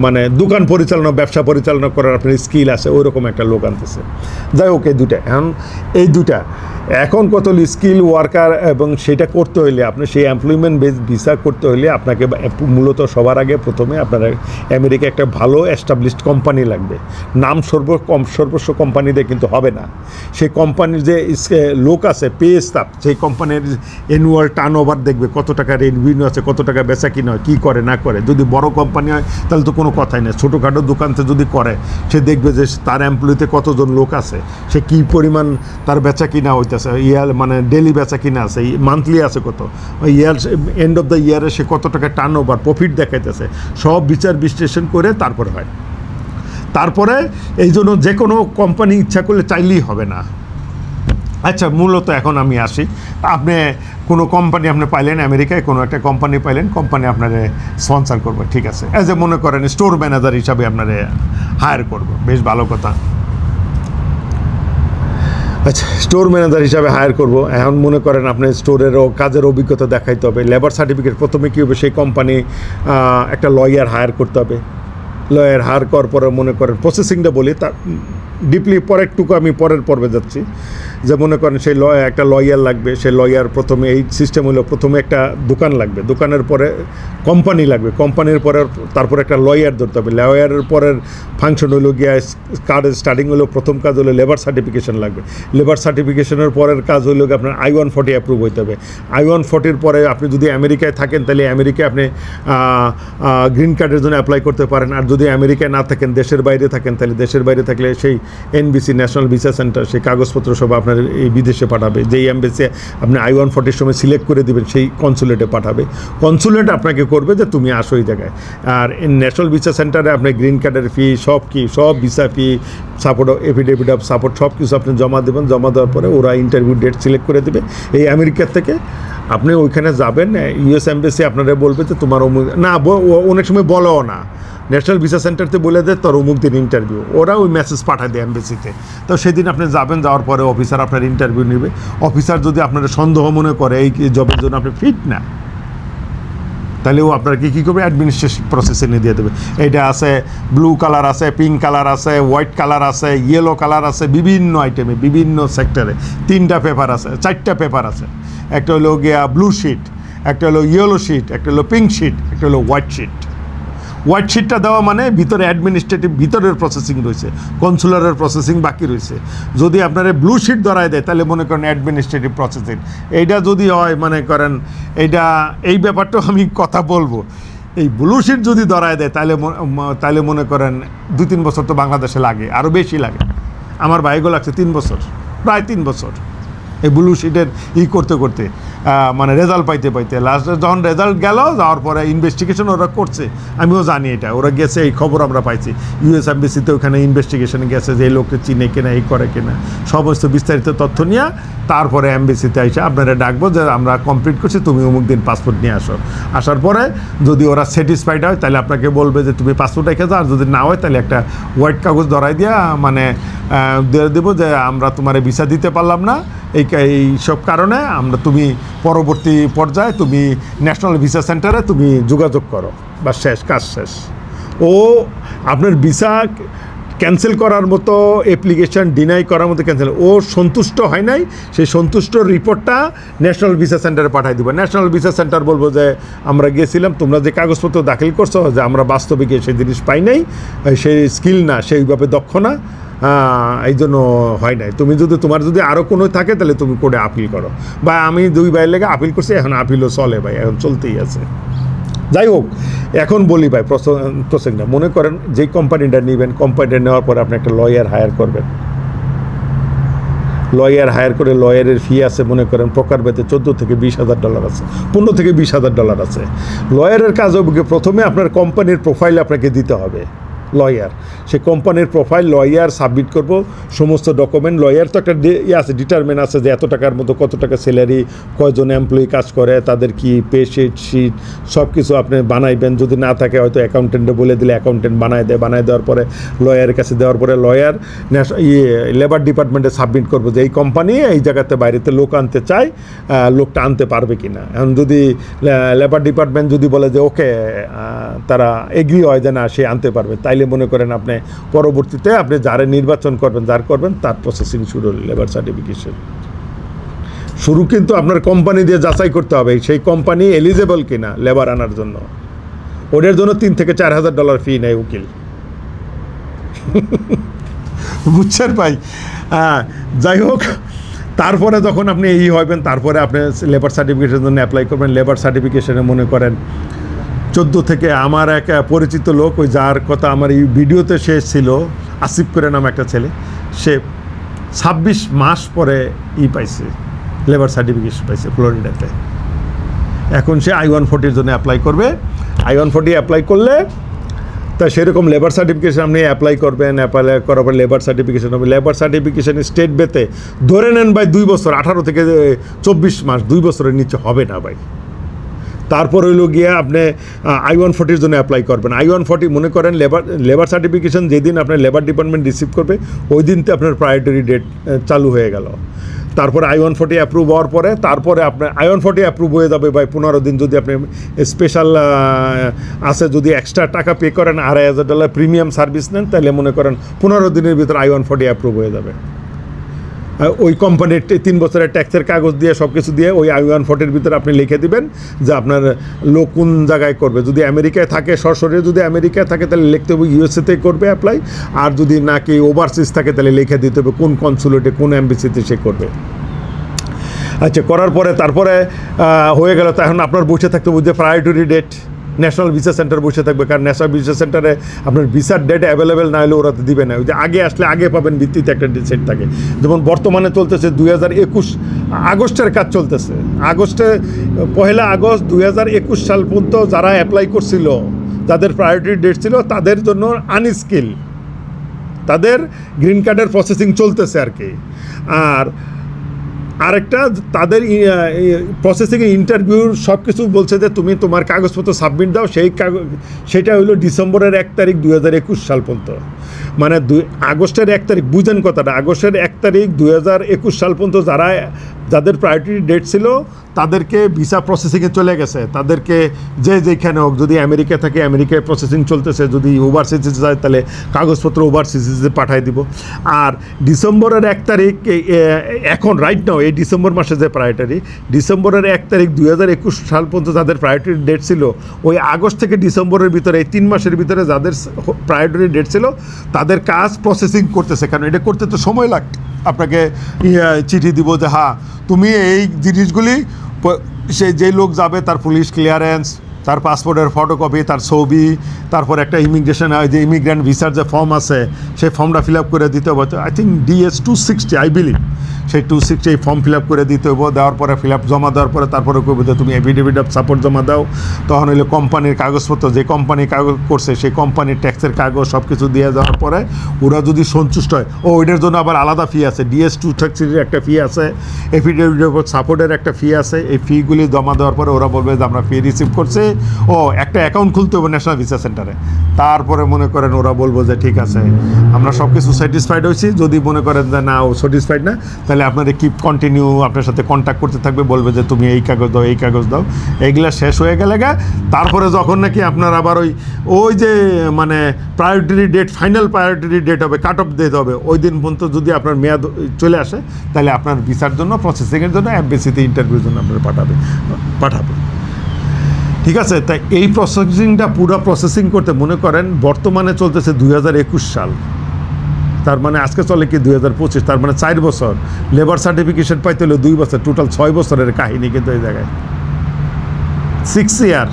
মানে দোকান পরিচালনা, ব্যবসা পরিচালনা করার আপনার স্কিল আছে, ওই রকম একটা লোক আনতেছে। যাই হোক এই দুটা এখন কত স্কিল ওয়ার্কার, এবং সেটা করতে হইলে আপনি সেই এমপ্লয়মেন্ট বেস ভিসা করতে হইলে আপনাকে মূলত সবার আগে প্রথমে আপনার আমেরিকা একটা ভালো এস্টাবলিশড কোম্পানি লাগবে। নাম সর্বস্ব কোম্পানিতে কিন্তু হবে না। সেই কোম্পানির যে লোক আছে, পে স্টাফ, সেই কোম্পানির অ্যানুয়াল টার্ন ওভার দেখবে, কত টাকা রেভিনিউ আছে, কত টাকা বেচা কিনা হয়, কী করে না করে। যদি বড় কোম্পানি হয় তাহলে তো কোনো কথাই নেই, ছোটোখাটো দোকানতে যদি করে, সে দেখবে যে তার এমপ্লয়িতে কতজন লোক আছে, সে কী পরিমাণ তার বেচা কিনা হইতেছে, মানে ডেলি বেচা কিনা আছে, মান্থলি আছে কত, ইয়ার এন্ড অফ দ্য ইয়ারে সে কত টাকা টার্ন ওভার প্রফিট দেখাইতেছে, সব বিচার বিশ্লেষণ করে তারপরে হয়। তারপরে এই জন্য যে কোনো কোম্পানি ইচ্ছা করলে চাইলেই হবে না। আচ্ছা, মূলত এখন আমি আসি, আপনি কোনো কোম্পানি আপনি পাইলেন আমেরিকায়, কোনো একটা কোম্পানি পাইলেন, কোম্পানি আপনারে স্পন্সার করবে, ঠিক আছে, অ্যাজ এ মনে করেন স্টোর ম্যানেজার হিসাবে আপনারে হায়ার করবে, বেশ ভালো কথা। আচ্ছা, স্টোর ম্যানেজার হিসাবে হায়ার করব। এখন মনে করেন আপনার স্টোরেরও কাজের অভিজ্ঞতা দেখাইতে হবে, লেবার সার্টিফিকেট, প্রথমে কী হবে, সেই কোম্পানি একটা লয়ার হায়ার করতে হবে। লয়ার হায়ার করার পরে মনে করেন প্রসেসিংটা বলি, তা ডিপলি পরেরটুকু আমি পরের পর্বে যাচ্ছি, যে মনে করেন সেই একটা লয়ার লাগবে। সেই লয়ার প্রথমে এই সিস্টেম হলো, প্রথমে একটা দোকান লাগবে, দোকানের পরে কোম্পানি লাগবে, কোম্পানির পরে তারপরে একটা লয়ার ধরতে হবে। লয়ারের পরের ফাংশন হলো গিয়া কার্ডের স্টার্টিং হলো, প্রথম কাজ হলো লেবার সার্টিফিকেশন লাগবে। লেবার সার্টিফিকেশনের পরের কাজ হলো আপনার I-140 অ্যাপ্রুভ হইতে হবে। I-140 পরে আপনি যদি আমেরিকায় থাকেন তাহলে আমেরিকায় আপনি গ্রিন কার্ডের জন্য অ্যাপ্লাই করতে পারেন। আর যদি আমেরিকায় না থাকেন, দেশের বাইরে থাকেন, তাহলে দেশের বাইরে থাকলে সেই NBC ন্যাশনাল ভিসা সেন্টার সেই কাগজপত্র সব আপনার এই বিদেশে পাঠাবে। যেই এমবেসি আপনি I-140 সময় সিলেক্ট করে দেবেন সেই কনসুলেটে পাঠাবে। কনসুলেট আপনাকে করবে যে তুমি আসো এই জায়গায়। আর ন্যাশনাল ভিসা সেন্টারে আপনার গ্রিন কার্ডের ফি সব visa fee, support, affidavit of support সব কিছু আপনি জমা দেবেন। জমা দেওয়ার পরে ওরা ইন্টারভিউ ডেট সিলেক্ট করে দেবে। এই আমেরিকার থেকে আপনি ওইখানে যাবেন, US এমবেসি আপনারা বলবে যে তোমার না, অনেক সময় বলেও না, ন্যাশনাল ভিসা সেন্টারতে বলে দেয় তোর অমুক দিন ইন্টারভিউ, ওরা ওই মেসেজ পাঠায় দেয় এমবেসিতে। তো সেদিন আপনি যাবেন, যাওয়ার পরে অফিসার আপনার ইন্টারভিউ নেবে। অফিসার যদি আপনার সন্দেহ মনে করে এই জবের জন্য আপনি ফিট না, তাহলে ও আপনাকে কী করবে, অ্যাডমিনিস্ট্রেশন প্রসেসে নিয়ে দিয়ে দেবে। এইটা আছে, ব্লু কালার আছে, পিঙ্ক কালার আছে, হোয়াইট কালার আছে, ইয়েলো কালার আছে, বিভিন্ন আইটেমে বিভিন্ন সেক্টরে 3টা পেপার আছে, 4টা পেপার আছে। একটা হলো গিয়া ব্লু শিট, একটা হলো ইয়েলো শিট, একটা হলো পিঙ্ক শিট, একটা হলো হোয়াইট শিট। হোয়াইট শিটটা দেওয়া মানে ভিতরে অ্যাডমিনিস্ট্রেটিভ ভিতরের প্রসেসিং রয়েছে, কনসুলারের প্রসেসিং বাকি রয়েছে। যদি আপনারা ব্লু শিট ধরায় দেয় তাহলে মনে করেন অ্যাডমিনিস্ট্রেটিভ প্রসেসিং। এইটা যদি হয়, মনে করেন এইটা, এই ব্যাপারটাও আমি কথা বলবো। এই ব্লুশিট যদি ধরায় দেয় তাহলে মনে করেন 2-3 বছর তো বাংলাদেশে লাগে, আরও বেশি লাগে। আমার ভাইগো লাগছে 3 বছর, প্রায় 3 বছর এই ব্লুশিটের করতে করতে, মানে রেজাল্ট পাইতে লাস্টে যখন রেজাল্ট গেল, যাওয়ার পরে ইনভেস্টিগেশন ওরা করছে, আমিও জানি এটা, ওরা গেছে, এই খবর আমরা পাইছি, ইউএস এমবেসিতে ওখানে ইনভেস্টিগেশনে গেছে যে এই লোককে চিনে কিনা, এই করে কিনা, সমস্ত বিস্তারিত তথ্য নিয়ে তারপরে এমবেসিতে এসে আপনারা ডাকবো যে আমরা কমপ্লিট করছি, তুমি অমুক দিন পাসপোর্ট নিয়ে আসো। আসার পরে যদি ওরা স্যাটিসফাইড হয় তাহলে আপনাকে বলবে যে তুমি পাসপোর্ট রেখে যাও, আর যদি না হয় তাহলে একটা হোয়াইট কাগজ ধরাই দিয়া মানে দিয়ে দেবো যে আমরা তোমার ভিসা দিতে পারলাম না, এই সব কারণে তুমি পরবর্তী পর্যায়ে তুমি ন্যাশনাল ভিসা সেন্টারে তুমি যোগাযোগ করো, বা শেষ, কাজ শেষ। ও আপনার ভিসা ক্যান্সেল করার মতো, অ্যাপ্লিকেশন ডিনাই করার মতো ক্যান্সেল, ও সন্তুষ্ট হয় নাই, সেই সন্তুষ্ট রিপোর্টটা ন্যাশনাল ভিসা সেন্টারে পাঠিয়ে দেবো। ন্যাশনাল ভিসা সেন্টার বলবো যে আমরা গিয়েছিলাম, তোমরা যে কাগজপত্র দাখিল করছো যে আমরা বাস্তবিক সেই জিনিস পাই নাই, সেই স্কিল না, সেইভাবে দক্ষ না, এই জন্য হয় নাই। তোমার যদি আরও কোনো থাকে তাহলে তুমি কোর্টে আপিল করো, বা আমি 2 ভাইয়ের লেগে আপিল করছি, এখন আপিলও চলে ভাই, এখন চলতেই আছে। যাই হোক, এখন বলি ভাই প্রসঙ্গটা, মনে করেন যেই কোম্পানিটা নেবেন, কোম্পানিটা নেওয়ার পরে আপনি একটা লয়ার হায়ার করবেন। লয়ার হায়ার করে, লয়ারের ফি আছে মনে করেন প্রকারভেদে $14,000 থেকে $20,000 আছে, $15,000 থেকে $20,000 আছে। লয়ারের কাজ হবে প্রথমে আপনার কোম্পানির প্রোফাইল আপনাকে দিতে হবে। লয়ার, সে কোম্পানির প্রোফাইল লয়ার সাবমিট করব, সমস্ত ডকুমেন্ট। লয়ার তো একটা আছে, ডিটারমেন্ট আছে যে এত টাকার মতো কত টাকা স্যালারি, কয়জন এমপ্লয়ি কাজ করে, তাদের কি পে শিট সব কিছু আপনি বানাইবেন। যদি না থাকে হয়তো অ্যাকাউন্টেন্টে বলে দিলে অ্যাকাউন্টেন্ট বানায় দেওয়ার পরে লয়ারের কাছে দেওয়ার পরে লয়ার লেবার ডিপার্টমেন্টে সাবমিট করবো যে এই কোম্পানি এই জায়গাতে বাইরেতে লোক আনতে চায়, লোকটা আনতে পারবে কি না। এখন যদি লেবার ডিপার্টমেন্ট যদি বলে যে ওকে, তারা এগ্রি হয় যে না সে আনতে পারবে, তাইলে মনে করেন আপনি পরবর্তীতে আপনি যারা নির্বাচন করবেন, তার প্রসেসিং শুরু হল। লেবার সার্টিফিকেশন শুরু কিন্তু আপনার কোম্পানি দিয়ে যাচাই করতে হবে সেই কোম্পানি এলিজেবল কিনা লেবার আনার জন্য। ওদের জন্য $3,000 থেকে $4,000 ফি নেয় উকিল, বুঝছেন ভাই। যাই হোক, তারপরে যখন আপনি হবেন, তারপরে আপনি লেবার সার্টিফিকেশনের জন্য অ্যাপ্লাই করবেন। লেবার সার্টিফিকেশনে মনে করেন 14 থেকে, আমার এক পরিচিত লোক, ওই যার কথা আমার এই ভিডিওতে সে ছিল, আসিফ করে নাম একটা ছেলে, সে 26 মাস পরে পাইছে, লেবার সার্টিফিকেশন পাইছে ফ্লোরিডাতে। এখন সে I-140 জন্য অ্যাপ্লাই করবে। I-140 অ্যাপ্লাই করলে তা সেরকম লেবার সার্টিফিকেশন আপনি অ্যাপ্লাই করবেন, অ্যাপ্লাই করার পর লেবার সার্টিফিকেশন হবে। লেবার সার্টিফিকেশন স্টেট বেতে ধরে নেন ভাই 2 বছর, 18 থেকে 24 মাস, 2 বছরের নিচে হবে না ভাই। তারপর হইল গিয়ে আপনি I-140 জন্য অ্যাপ্লাই করবেন। I-140 মনে করেন লেবার সার্টিফিকেশন যেদিন আপনার লেবার ডিপার্টমেন্ট রিসিভ করবে ওই দিনতে আপনার প্রায়োরিটি ডেট চালু হয়ে গেল। তারপরে I-140 অ্যাপ্রুভ হওয়ার পরে তারপরে আপনার I-140 অ্যাপ্রুভ হয়ে যাবে ভাই 15 দিন। যদি আপনি স্পেশাল আছে, যদি এক্সট্রা টাকা পে করেন, $2,500 প্রিমিয়াম সার্ভিস নেন, তাহলে মনে করেন 15 দিনের ভিতরে I-140 অ্যাপ্রুভ হয়ে যাবে। ওই কোম্পানির 3 বছরের ট্যাক্সের কাগজ দিয়ে সব কিছু দিয়ে ওই I-140 ভিতরে আপনি লিখে দিবেন যে আপনার লোক কোন জায়গায় করবে। যদি আমেরিকায় থাকে, সরাসরি যদি আমেরিকায় থাকে তাহলে লিখতে হবে USA-তে করবে অ্যাপ্লাই, আর যদি নাকি ওভারসিজ থাকে তাহলে লিখে দিতে হবে কোন কনসুলেটে, কোন এমবেসিতে সে করবে। আচ্ছা, করার পরে তারপরে হয়ে গেল, তখন আপনার বসে থাকতে হবে যে priority date, national visa centre বসে থাকবে, কারণ ন্যাশনাল ভিসা সেন্টারে আপনার ভিসার ডেট অ্যাভেলেবেল না হলে ওরা তো দিবে না। ওই যে আগে আসলে আগে পাবেন ভিত্তিতে একটা সেট থাকে। যেমন বর্তমানে চলতেছে 2021 আগস্টের কাজ চলতেছে, পহেলা আগস্ট 2021 সাল পর্যন্ত যারা অ্যাপ্লাই করছিল, যাদের প্রায়োরিটি ডেট ছিল, তাদের জন্য আনস্কিল, তাদের গ্রিন কার্ডের প্রসেসিং চলতেছে আর কি। আর আরেকটা তাদের প্রসেসিংয়ে ইন্টারভিউর সব কিছু বলছে যে তুমি তোমার কাগজপত্র সাবমিট দাও, সেটা হলো ডিসেম্বরের 1 তারিখ 2021 সাল পর্যন্ত। মানে আগস্টের 1 তারিখ, বুঝেন কথাটা, আগস্টের 1 তারিখ 2021 সাল পর্যন্ত যাদের প্রায়োরিটি ডেট ছিল তাদেরকে ভিসা প্রসেসিংয়ে চলে গেছে। তাদেরকে যেখানে হোক, যদি আমেরিকা থাকে আমেরিকায় প্রসেসিং চলতেছে, যদি ওভারসিজে যায় তাহলে কাগজপত্র ওভারসিজে পাঠাই দিব। আর ডিসেম্বরের 1 তারিখ এখন রাইট নাও, এই ডিসেম্বর মাসে যে প্রায়োরিটি, ডিসেম্বরের 1 তারিখ 2021 সাল পর্যন্ত যাদের প্রায়োরিটি ডেট ছিল, ওই আগস্ট থেকে ডিসেম্বরের ভিতরে এই 3 মাসের ভিতরে যাদের প্রায়োরিটি ডেট ছিল তাদের কাজ প্রসেসিং করতেছে। কারণ এটা করতে তো সময় লাগবে। আপনাকে চিঠি দিব যে হ্যাঁ তুমি এই জিনিসগুলি, সে যেই লোক যাবে তার পুলিশ ক্লিয়ারেন্স, তার পাসপোর্টের ফটোকপি, তার ছবি, তারপর একটা ইমিগ্রেশন যে ইমিগ্রেন্ট ভিসার যে ফর্ম আছে সেই ফর্মটা ফিল আপ করে দিতে হবে। I think DS-260 I believe, সেই 260 এই ফর্ম ফিল আপ করে দিতে হবে। দেওয়ার পরে ফিল আপ জমা দেওয়ার পরে তারপরে করবে যে তুমি এফিডেভিট অফ সাপোর্ট জমা দাও। তখন হইলে কোম্পানির কাগজপত্র, যে কোম্পানি কাগজ করছে সেই কোম্পানির ট্যাক্সের কাগজ সব কিছু দিয়ে যাওয়ার পরে ওরা যদি সন্তুষ্ট হয়, ওইটার জন্য আবার আলাদা ফি আছে, DS-260 একটা ফি আছে, এফিডেভিট অফ সাপোর্টের একটা ফি আছে। এই ফিগুলি জমা দেওয়ার পরে ওরা বলবে যে আমরা ফি রিসিভ করছি, একটা অ্যাকাউন্ট খুলতে হবে ন্যাশনাল ভিসা সেন্টারে। তারপরে মনে করেন ওরা বলবো যে ঠিক আছে আমরা সব কিছু স্যাটিসফাইড হয়েছি। যদি মনে করেন যে না ও স্যাটিসফাইড না, তাহলে আপনাদের কন্টিনিউ আপনার সাথে কন্ট্যাক্ট করতে থাকবে, বলবে যে তুমি এই কাগজ দাও, এই কাগজ দাও। এইগুলা শেষ হয়ে গেলে তারপরে যখন নাকি আপনার আবার ওই যে মানে priority date, final priority date হবে, কাট অফ ডেট হবে, ওই দিন পর্যন্ত যদি আপনার মেয়াদ চলে আসে তাহলে আপনার ভিসার জন্য, প্রসেসিংয়ের জন্য এমবেসিতে ইন্টারভিউর জন্য আপনার পাঠাবে। ঠিক আছে, তাই এই প্রসেসিংটা পুরো প্রসেসিং করতে মনে করেন বর্তমানে চলতেছে 2021 সাল, তার মানে আজকে চলে কি 2025, তার মানে 4 বছর। লেবার সার্টিফিকেশন পাইতে হলো 2 বছর, টোটাল 6 বছরের কাহিনী কিন্তু এই জায়গায় 6 ইয়ার।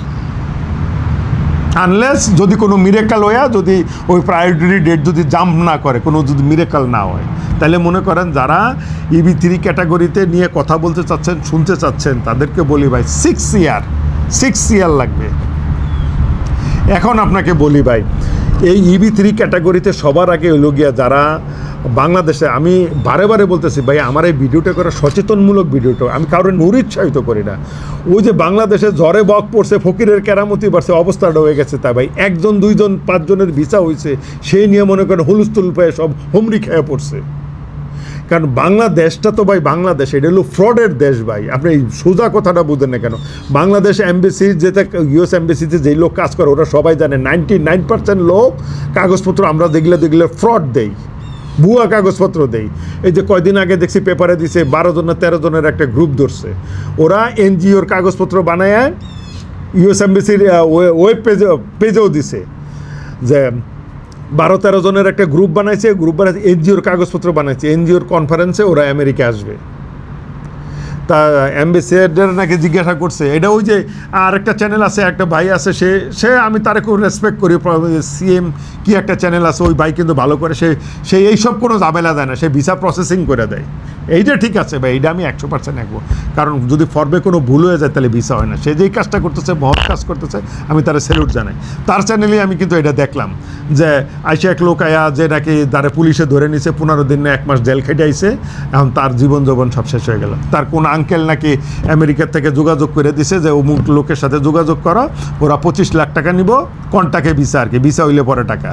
আনলেস যদি কোনো মিরেকাল হয়ে যদি ওই প্রায়োরিটি ডেট যদি জাম্প না করে, কোনো যদি মিরেকাল না হয়, তাহলে মনে করেন যারা EB3 ক্যাটাগরিতে নিয়ে কথা বলতে চাচ্ছেন, শুনতে চাচ্ছেন, তাদেরকে বলি ভাই 6 ইয়ার লাগবে। এখন আপনাকে বলি ভাই, এই EB3 ক্যাটাগরিতে সবার আগে হলো গিয়া যারা বাংলাদেশে, আমি বারে বারে বলতেছি ভাই আমার এই ভিডিওটা করা সচেতনমূলক ভিডিওটা, আমি কারোর নিরুৎসাহিত করি না। ওই যে বাংলাদেশে ঝড়ে বক পড়ছে, ফকিরের কেরামতি বাড়ছে, অবস্থাটা হয়ে গেছে। তা ভাই 1 জন 2 জন 5 জনের ভিসা হয়েছে, সেই নিয়ে মনে করেন হুলস্থুল পেয়ে সব হুমড়ি খেয়ে পড়ছে। কারণ বাংলাদেশটা তো ভাই বাংলাদেশ, এটা হলো ফ্রডের দেশ ভাই। আপনি এই সোজা কথাটা বুঝেন না কেন? বাংলাদেশ এমবেসির যেটা US এমবেসিতে যেই লোক কাজ করে ওরা সবাই জানে 99% লোক কাগজপত্র আমরা দেখলে ফ্রড দেই, ভুয়া কাগজপত্র দেই। এই যে কয়দিন আগে দেখছি পেপারে দিছে 12 জন না 13 জনের একটা গ্রুপ ধরছে, ওরা NGOর কাগজপত্র বানায় US এমবেসির ওয়েব পেজেও দিছে যে 12-13 জনের একটা গ্রুপ বানাইছে, NGOর কাগজপত্র বানাইছে, NGOর কনফারেন্সে ওরা আমেরিকা আসবে। তা অ্যাম্বাসেডার নাকি জিজ্ঞাসা করছে, এটা ওই যে আর একটা চ্যানেল আছে, একটা ভাই আছে, সে আমি তারে খুব রেসপেক্ট করি, CM কি একটা চ্যানেল আছে, ওই ভাই কিন্তু ভালো করে, সে এইসব কোনো ঝামেলা দেয় না, সে ভিসা প্রসেসিং করে দেয়। এইটা ঠিক আছে ভাই, এইটা আমি 100% রাখবো। কারণ যদি ফর্মে কোনো ভুল হয়ে যায় তাহলে ভিসা হয় না। সে যেই কাজটা করতেছে, মহৎ কাজ করতেছে, আমি তারা স্যালুট জানাই। তার চ্যানেলে আমি কিন্তু এটা দেখলাম যে আইসা এক লোক আয়া যে নাকি তারা পুলিশে ধরে নিছে, 15 দিন না 1 মাস জেল খেটে আইছে, এখন তার জীবন যৌবন সব শেষ হয়ে গেল। তার কোন আঙ্কেল নাকি আমেরিকার থেকে যোগাযোগ করে দিছে যে অমুক লোকের সাথে যোগাযোগ করো, ওরা 25 লাখ টাকা নিব, কন্টাকে ভিসা আর কি, ভিসা হইলে পরে টাকা।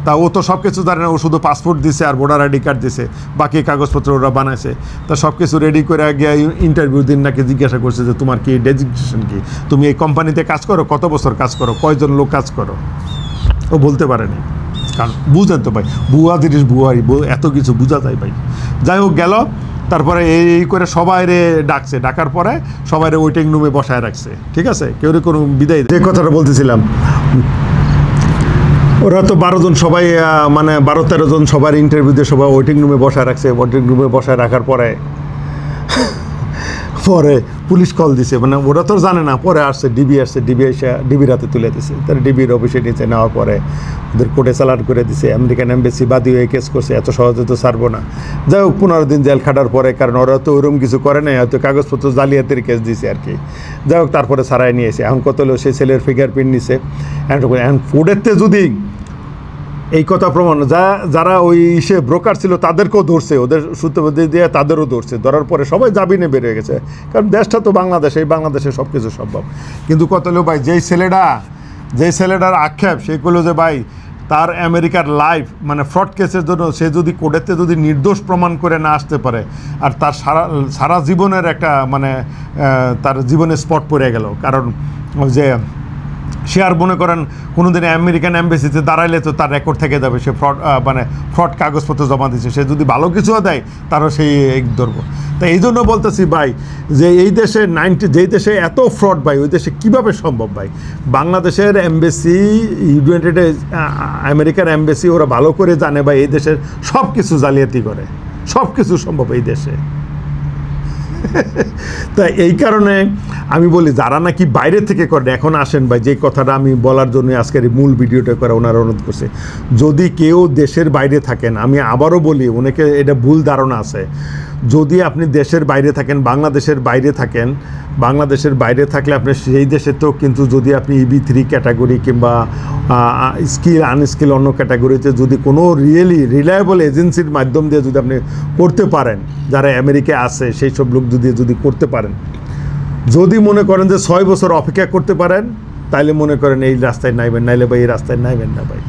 তা ও তো সব কিছু জানে না, ও শুধু পাসপোর্ট দিছে আর ভোটার ID কার্ড দিছে, বাকি কাগজপত্র ওরা বানাইছে। তা সব কিছু রেডি করে গিয়ে ইন্টারভিউ দিন নাকি জিজ্ঞাসা করছে যে তোমার কি ডেজিগনেশন কি, তুমি এই কোম্পানিতে কাজ করো, কত বছর কাজ করো, কয়জন লোক কাজ করো, ও বলতে পারেনি। কারণ বুঝেন তো ভাই, বুয়া জিনিস বুয়াই, এত কিছু বোঝা যায় ভাই। যাই হোক গেল, তারপরে এই করে সবাইরে ডাকছে, ডাকার পরে সবাইরে ওয়েটিং রুমে বসায় রাখছে। ঠিক আছে, কেউ কোনো বিদায়, যে কথাটা বলতেছিলাম, ওরা তো 12 জন সবাই, মানে 12-13 জন সবার ইন্টারভিউ দিয়ে সবাই ওয়েটিং রুমে বসায় রাখছে। ওয়েটিং রুমে বসায় রাখার পরে পুলিশ কল দিছে, মানে ওরা তো জানে না, পরে আসছে ডিবি আসছে, ডিবি রাতে তুলে দিছে। তার ডিবির অফিসে নিচে নেওয়ার পরে ওদের কোর্টে চালান করে দিছে। আমেরিকান এমবেসি বাদী হয়ে কেস করছে, এত সহজে তো ছাড়বো না। যাই হোক 15 দিন জেল খাটার পরে, কারণ ওরা তো ওরকম কিছু করে নাই, হয়তো কাগজপত্র জালিয়াতির কেস দিছে আর কি। যাই হোক তারপরে ছাড়াই নিয়েছে। এখন কত হলো, সেই ছেলের ফিঙ্গারপ্রিন্ট নিছে। এখন কোর্টেতে যদি এই কথা প্রমাণ, যারা ওই ব্রোকার ছিল তাদেরকেও ধরছে, ওদের সূত্রপাতি দিয়ে তাদেরও ধরছে। ধরার পরে সবাই জামিনে বেরিয়ে গেছে, কারণ দেশটা তো বাংলাদেশ, এই বাংলাদেশে সব কিছু সম্ভব। কিন্তু কত হলো ভাই, যেই ছেলেটার আক্ষেপ, সেগুলো যে ভাই তার আমেরিকার লাইফ মানে ফ্রড কেসের জন্য সে যদি কোর্টেতে যদি নির্দোষ প্রমাণ করে না আসতে পারে, আর তার সারা জীবনের একটা মানে তার জীবনে স্পট পড়ে গেল। কারণ যে সে আর মনে করেন কোনোদিন আমেরিকান এমবেসিতে দাঁড়াইলে তো তার রেকর্ড থেকে যাবে, সে ফ্রড কাগজপত্র জমা দিচ্ছে। সে যদি ভালো কিছুও দেয় তারও সেই ধরবো। তো এই জন্য বলতেছি ভাই, যে এই দেশে যেই দেশে এত ফ্রড ভাই, ওই দেশে কীভাবে সম্ভব ভাই? বাংলাদেশের এমবেসি, ইউনাইটেড আমেরিকার এমবেসি ওরা ভালো করে জানে ভাই, এই দেশের সব কিছু জালিয়াতি করে, সব কিছু সম্ভব এই দেশে। তা এই কারণে আমি বলি যারা নাকি বাইরে থেকে করেন এখন আসেন ভাই, যে কথাটা আমি বলার জন্য আজকের এই মূল ভিডিওটা করে ওনারা অনুরোধ করছে, যদি কেউ দেশের বাইরে থাকেন, আমি আবারও বলি অনেকে এটা ভুল ধারণা আছে, যদি আপনি দেশের বাইরে থাকেন, বাংলাদেশের বাইরে থাকেন, বাংলাদেশের বাইরে থাকলে আপনি সেই দেশে তো কিন্তু যদি আপনি EB3 ক্যাটাগরি কিংবা স্কিল আনস্কিল অন্য ক্যাটাগরিতে যদি কোনো রিলায়েবল এজেন্সির মাধ্যম দিয়ে যদি আপনি করতে পারেন, যারা আমেরিকায় আছে সেই সব লোক যদি করতে পারেন, যদি মনে করেন যে 6 বছর অপেক্ষা করতে পারেন, তাইলে মনে করেন এই রাস্তায় নাইবেন, নাইলে ভাই এই রাস্তায় নাইবেন না ভাই।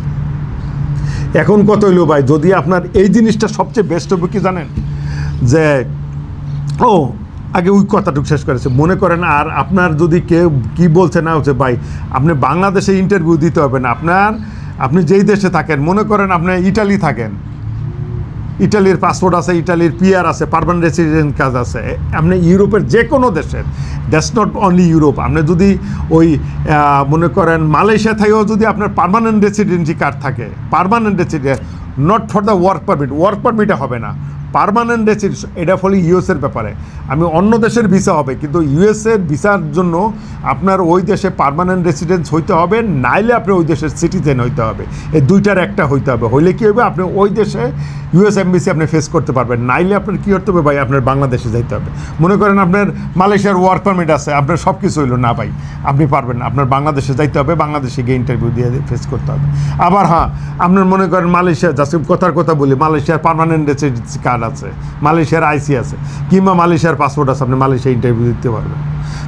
এখন কত হইলো ভাই, যদি আপনার এই জিনিসটা সবচেয়ে বেস্ট হবে কি জানেন, যে আগে ওই কথাটুকু শেষ করেছে, মনে করেন আর আপনার যদি কেউ কি বলছে না হচ্ছে ভাই আপনি বাংলাদেশে ইন্টারভিউ দিতে হবে না, আপনি যেই দেশে থাকেন, মনে করেন আপনি ইটালি থাকেন, ইটালির পাসপোর্ট আছে, ইটালির PR আছে, পার্মানেন্ট রেসিডেন্ট কাজ আছে, আপনি ইউরোপের যে কোনো দেশের, দ্যাটস নট অনলি ইউরোপ, আপনি যদি ওই মনে করেন মালয়েশিয়া থেকেও যদি আপনার পার্মানেন্ট রেসিডেন্সি কার্ড থাকে, permanent resident, not for the work পারমিটে হবে না, পার্মানেন্ট রেসিডেন্স, এটা ফলে ইউএসের ব্যাপারে, আমি অন্য দেশের ভিসা হবে, কিন্তু ইউএসের ভিসার জন্য আপনার ওই দেশে পার্মানেন্ট রেসিডেন্স হইতে হবে, নাইলে আপনি ওই দেশের সিটিজেন হইতে হবে, এই দুইটার একটা হইতে হবে, হইলে কী হবে আপনি ওই দেশে US এমবেসি আপনি ফেস করতে পারবেন, নাইলে আপনার কী করতে হবে ভাই, আপনার বাংলাদেশে যাইতে হবে। মনে করেন আপনার মালয়েশিয়ার ওয়ার্ক পারমিট আছে, আপনার সব কিছু হইলো না ভাই, আপনি পারবেন না, আপনার বাংলাদেশে যাইতে হবে, বাংলাদেশে গিয়ে ইন্টারভিউ দিয়ে ফেস করতে হবে। আবার হ্যাঁ, আপনার মনে করেন মালয়েশিয়া, জাস্ট কথার কথা বলি, মালয়েশিয়ার পার্মানেন্ট রেসিডেন্সি কার্ড আছে, মালয়েশিয়ার IC আছে, কিংবা মালয়েশিয়ার পাসপোর্ট আছে, আপনি মালয়েশিয়া ইন্টারভিউ দিতে পারবেন।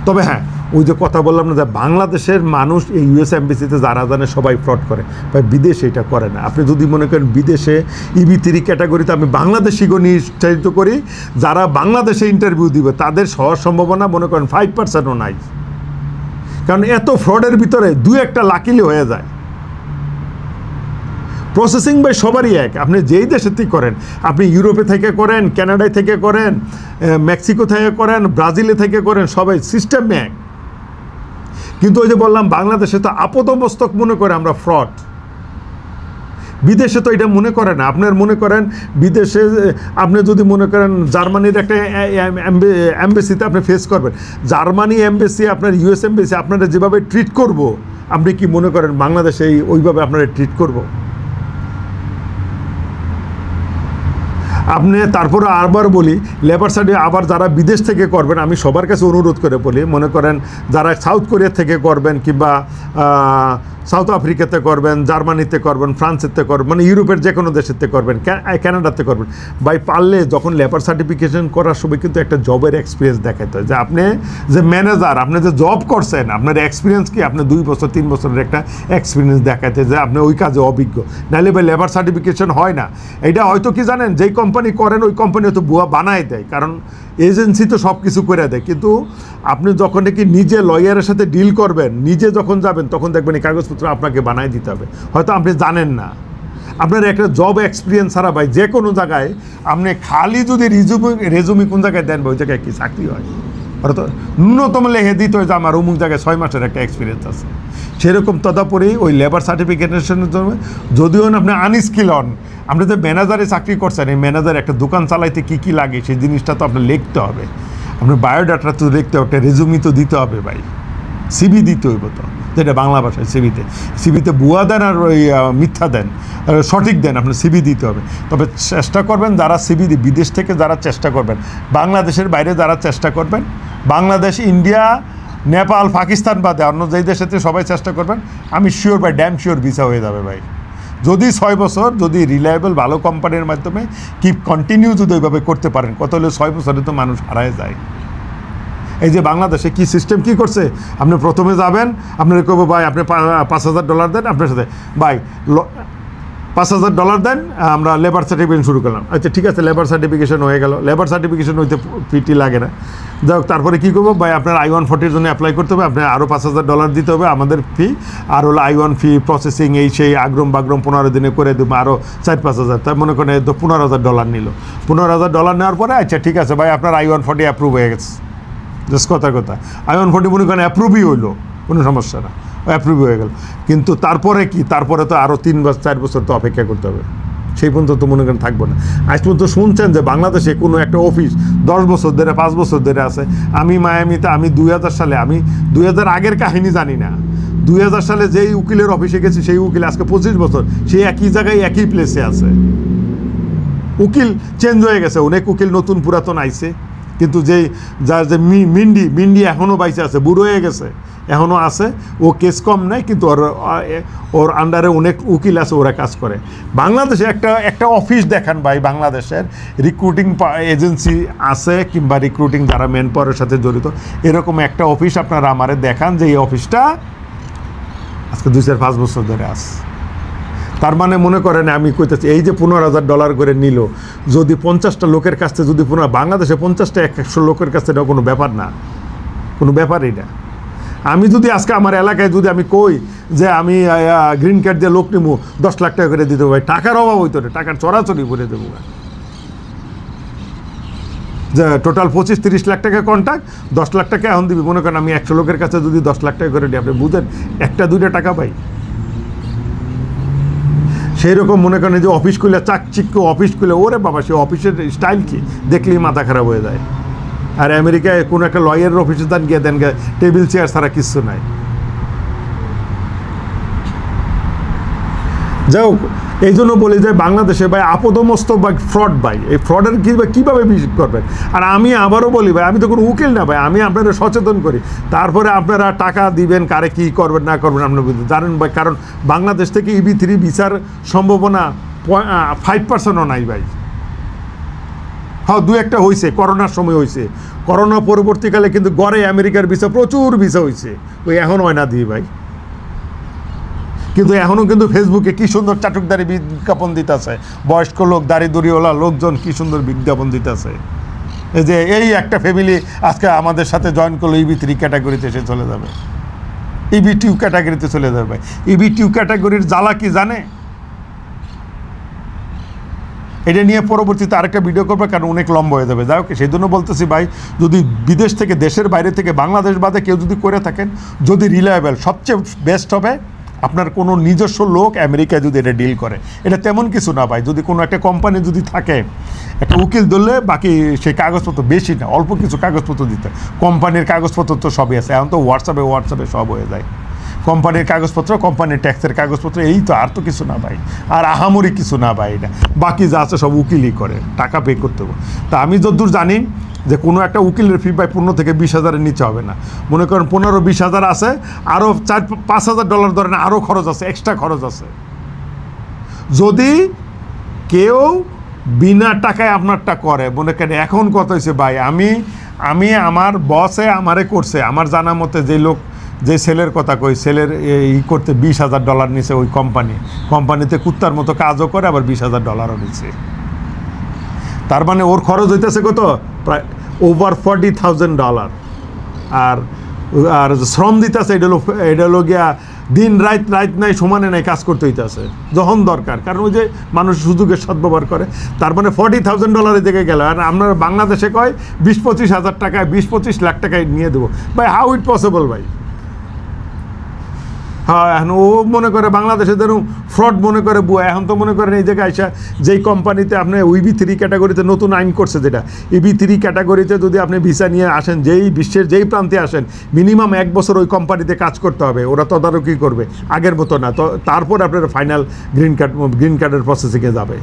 তবে হ্যাঁ, ওই যে কথা বললাম না যে বাংলাদেশের মানুষ এই US এমবেসিতে যারা জানে সবাই ফ্রড করে ভাই, বিদেশে এটা করে না। আপনি যদি মনে করেন বিদেশে EB3 ক্যাটাগরিতে আমি বাংলাদেশিকে নিশ্চিত করি, যারা বাংলাদেশে ইন্টারভিউ দিবে তাদের হওয়ার সম্ভাবনা মনে করেন 5%ও নাই, কারণ এত ফ্রডের ভিতরে 2-1টা লাকিলি হয়ে যায়। প্রসেসিং ভাই সবারই এক, আপনি যেই দেশে থেকে করেন, আপনি ইউরোপে থেকে করেন, কানাডায় থেকে করেন, মেক্সিকো থেকে করেন, ব্রাজিলে থেকে করেন, সবাই সিস্টেম এক। কিন্তু ওই যে বললাম বাংলাদেশে তো আপাতমস্তক মনে করে আমরা ফ্রড, বিদেশে তো এটা মনে করে না। আপনার মনে করেন বিদেশে আপনি যদি মনে করেন জার্মানির একটা এমবেসিতে আপনি ফেস করবেন, জার্মানি এমবেসি আপনার US এমবেসি আপনারা যেভাবে ট্রিট করব, আপনি কি মনে করেন বাংলাদেশে ওইভাবে আপনারা ট্রিট করব? আপনি তারপরে আবার বলি লেবার সার্টিফিকেট আবার যারা বিদেশ থেকে করবেন, আমি সবার কাছে অনুরোধ করে বলি, মনে করেন যারা সাউথ কোরিয়া থেকে করবেন কিংবা সাউথ আফ্রিকাতে করবেন, জার্মানিতে করবেন, ফ্রান্সেতে করবেন, মানে ইউরোপের যে কোনো দেশেতে করবেন, কানাডাতে করবেন, ভাই পারলে যখন লেবার সার্টিফিকেশন করার সময় কিন্তু একটা জবের এক্সপিরিয়েন্স দেখাতে হয়, যে আপনি যে ম্যানেজার, আপনি যে জব করছেন, আপনার এক্সপিরিয়েন্স কি, আপনি 2 বছর 3 বছরের একটা এক্সপিরিয়েন্স দেখাতে যে আপনি ওই কাজে অভিজ্ঞ, নাহলে ভাই লেবার সার্টিফিকেশন হয় না। এটা হয়তো কি জানেন, যেই কোম্পানি করেন ওই কোম্পানি হয়তো ভুয়া বানায় দেয়, কারণ এজেন্সি তো সব কিছু করে দেয়, কিন্তু আপনি যখন নাকি নিজে লয়ারের সাথে ডিল করবেন, নিজে যখন যাবেন, তখন দেখবেন এই কাগজপত্র আপনাকে বানায় দিতে হবে, হয়তো আপনি জানেন না। আপনার একটা জব এক্সপিরিয়েন্স ছাড়া ভাই যে কোনো জায়গায় আপনি খালি যদি রেজুমি কোন জায়গায় দেন, ওই জায়গায় কি চাকরি হয়? অর্থাৎ ন্যূনতম লেখে দিতে হয় যে আমার অমুক জায়গায় 6 মাসের একটা এক্সপিরিয়েন্স আছে। সেরকম তদাপরি ওই লেবার সার্টিফিকেশনের জন্য যদিও আপনি আনস্কিল হন, আপনি যে ম্যানেজারে চাকরি করছেন, এই ম্যানেজার একটা দোকান চালাইতে কী কী লাগে সেই জিনিসটা তো আপনার লিখতে হবে, আপনার বায়োডাটা তো লিখতে হবে, একটা রেজুমি তো দিতে হবে ভাই, CV দিতে হইব তো, যেটা বাংলা ভাষায় সিভিতে ভুয়া দেন আর ওই মিথ্যা দেন, সঠিক দেন, আপনার CV দিতে হবে। তবে চেষ্টা করবেন যারা CV বিদেশ থেকে যারা চেষ্টা করবেন, বাংলাদেশের বাইরে যারা চেষ্টা করবেন, বাংলাদেশ, ইন্ডিয়া, নেপাল, পাকিস্তান বাদে অন্য যেই দেশেতে সবাই চেষ্টা করবেন, আমি শিওর ভাই, ড্যাম শিওর ভিসা হয়ে যাবে ভাই। যদি 6 বছর যদি রিলায়েবল ভালো কোম্পানির মাধ্যমে কন্টিনিউ যদি ওইভাবে করতে পারেন, কত হলে 6 বছরে তো মানুষ হারায় যায়। এই যে বাংলাদেশে কি সিস্টেম কি করছে, আপনি প্রথমে যাবেন, আপনার কইব ভাই আপনি $5,000 দেন, আপনার সাথে ভাই $5,000 দেন, আমরা লেবার সার্টিফিকেশন শুরু করলাম। আচ্ছা ঠিক আছে, লেবার সার্টিফিকেশন হয়ে গেল, লেবার সার্টিফিকেশন হইতে ফিটি লাগে না, যাই হোক, তারপরে কী করবো ভাই, আপনার I-140 জন্য অ্যাপ্লাই করতে হবে, আপনার আরও $5,000 দিতে হবে আমাদের ফি, আর হলো I-1 ফি, প্রসেসিং, এই সেই আগ্রম বাগ্রম 15 দিনে করে দেবো, আরও 4-5 তাই মনে করেন $15,000 নিল। $15,000 নেওয়ার পরে আচ্ছা ঠিক আছে ভাই, আপনার I-140 অ্যাপ্রুভ হয়ে গেছে, জাস্ট কথার কথা, I-140 মনে করেন অ্যাপ্রুভই হইলো, কোনো সমস্যা না, অ্যাপ্রুভ হয়ে গেল। কিন্তু তারপরে কি, তারপরে তো আরও 3-4 বছর তো অপেক্ষা করতে হবে, সেই পর্যন্ত তো মনে করেন থাকবো না। আজ পর্যন্ত শুনছেন যে বাংলাদেশে কোনো একটা অফিস 10 বছর ধরে 5 বছর ধরে আছে। আমি মায়ামিতে আমি 2000 সালে, আমি 2000 আগের কাহিনী জানি না, 2000 সালে যেই উকিলের অফিসে গেছি সেই উকিল আজকে 25 বছর সেই একই জায়গায় একই প্লেসে আছে। উকিল চেঞ্জ হয়ে গেছে, অনেক উকিল নতুন পুরাতন আইছে, কিন্তু যার যে মিন্ডি এখনও বাইসে আছে, বুড়ো হয়ে গেছে, এখনও আছে। ও কেস কম নেয়, কিন্তু ওর আন্ডারে অনেক উকিল আছে, ওরা কাজ করে। বাংলাদেশে একটা অফিস দেখান ভাই, বাংলাদেশের রিক্রুটিং এজেন্সি আছে কিংবা রিক্রুটিং যারা ম্যান পাওয়ারের সাথে জড়িত, এরকম একটা অফিস আপনারা আমারে দেখান যে এই অফিসটা আজকে 2-5 বছর ধরে আছে। তার মানে মনে করেন আমি কইতেছি এই যে $15,000 করে নিল, যদি 50টা লোকের কাছ থেকে যদি বাংলাদেশে 50টা 100 লোকের কাছ থেকে কোনো ব্যাপার না, কোনো ব্যাপারই না। আমি যদি আজকে আমার এলাকায় যদি আমি কই যে আমি গ্রিন কার্ড দিয়ে লোক নিবো 10 লাখ টাকা করে দিতে ভাই, টাকার অভাব হইতো না, টাকার চড়াচড়ি করে দেবো। যে টোটাল 25-30 লাখ টাকা কন্ট্রাক্ট, 10 লাখ টাকা এখন দিবি। মনে করেন আমি 100 লোকের কাছে যদি 10 লাখ টাকা করে দিই, আপনি বুঝেন 1-2টা টাকা পাই। সেই রকম মনে করেন যে অফিস খুলে চাকচিক্য অফিস খুলে, ওরে বাবা সে অফিসের স্টাইল কি দেখলেই মাথা খারাপ হয়ে যায়। আর আমেরিকায় কোনো একটা লয়ারের অফিসে দেন গিয়ে টেবিল চেয়ার ছাড়া কিচ্ছু নাই। যাই হোক, এই জন্য বলি যে বাংলাদেশে ভাই আপদমস্তক বা ফ্রড ভাই, এই ফ্রডের কীভাবে ভিজিট করবেন। আর আমি আবারও বলি ভাই, আমি তো কোনো উকিল না ভাই, আমি আপনারা সচেতন করি, তারপরে আপনারা টাকা দিবেন, কারে কী করবেন না করবেন আপনারা জানেন ভাই। কারণ বাংলাদেশ থেকে EB-3 ভিসার সম্ভাবনা 5%ও নাই ভাই। হ্যাঁ, 2-1টা হয়েছে, করোনার সময় হয়েছে, করোনা পরবর্তীকালে কিন্তু গড়ে আমেরিকার ভিসা প্রচুর ভিসা হয়েছে, ওই এখন হয় না দিয়ে ভাই। কিন্তু এখনও কিন্তু ফেসবুকে কী সুন্দর চাটুকদারি বিজ্ঞাপন দিতেছে, বয়স্ক লোক দাড়ি-দড়িওয়ালা লোকজন কী সুন্দর বিজ্ঞাপন দিতেছে। এই যে এই একটা ফ্যামিলি আজকে আমাদের সাথে জয়েন করলো, EB-3 ক্যাটাগরিতে সে চলে যাবে, EB-2 ক্যাটাগরিতে চলে যাবে। EB-2 ক্যাটাগরির জ্বালা কি জানে? এটা নিয়ে পরবর্তীতে আরেকটা ভিডিও করবে, কারণ অনেক লম্বা হয়ে যাবে। যাই হোক, সেই জন্য বলতেছি ভাই, যদি বিদেশ থেকে দেশের বাইরে থেকে বাংলাদেশ বাদে কেউ যদি করে থাকেন, যদি রিলায়েবল, সবচেয়ে বেস্ট হবে আপনার কোনো নিজস্ব লোক আমেরিকায় যদি এটা ডিল করে। এটা তেমন কিছু না ভাই, যদি কোনো একটা কোম্পানি যদি থাকে, একটা উকিল ধরলে বাকি সেই কাগজপত্র বেশি না, অল্প কিছু কাগজপত্র দিতে, কোম্পানির কাগজপত্র তো সবই আছে। এখন তো হোয়াটসঅ্যাপে সব হয়ে যায়, কোম্পানির কাগজপত্র, কোম্পানির ট্যাক্সের কাগজপত্র, এই তো, আর তো কিছু না ভাই, আর আহামরি কিছু না ভাই। এটা বাকি যা আছে সব উকিলই করে, টাকা পে করতে হবে। তা আমি যতদূর জানি যে কোনো একটা উকিলের ফি ভাই 15 থেকে 20,000-এর নিচে হবে না। মনে করেন 15-20,000 আছে, আরও $4-5,000 ধরেন আরও খরচ আছে, এক্সট্রা খরচ আছে। যদি কেউ বিনা টাকায় আপনারটা করে, মনে করেন এখন কত হয়েছে ভাই, আমি আমার বসে আমারে করছে, আমার জানা মতে যে সেলের কথা কই, সেলের করতে $20,000 নিছে ওই কোম্পানিতে কুত্তার মতো কাজও করে, আবার $20,000 নিচ্ছে। তার মানে ওর খরচ হইতেছে কত, প্রায় ওভার $40,000। আর শ্রম দিতেছে, এটা হলো গিয়া দিন রাত নাই, সমানে নাই কাজ করতে হইতেছে যখন দরকার, কারণ ওই যে মানুষ সুযোগের সদ্ব্যবহার করে। তার মানে $40,000 দিকে গেল, আর আমরা বাংলাদেশে কয় 20-25 হাজার টাকায়, 20-25 লাখ টাকায় নিয়ে দেবো ভাই। হাউ ইট পসিবল ভাই? হ্যাঁ, এখন ও মনে করে বাংলাদেশে যেন ফ্রড মনে করে বুয়া। এখন তো মনে করেন এই জায়গায় আইসা যেই কোম্পানিতে আপনি EB-3 ক্যাটাগরিতে নতুন আইন করছে, যেটা EB-3 ক্যাটাগরিতে যদি আপনি ভিসা নিয়ে আসেন, যেই বিশ্বের যেই প্রান্তে আসেন, মিনিমাম 1 বছর ওই কোম্পানিতে কাজ করতে হবে, ওরা তদারকি করবে, আগের মতো না। তো তারপর আপনার ফাইনাল গ্রিন কার্ডের প্রসেসিংয়ে যাবে।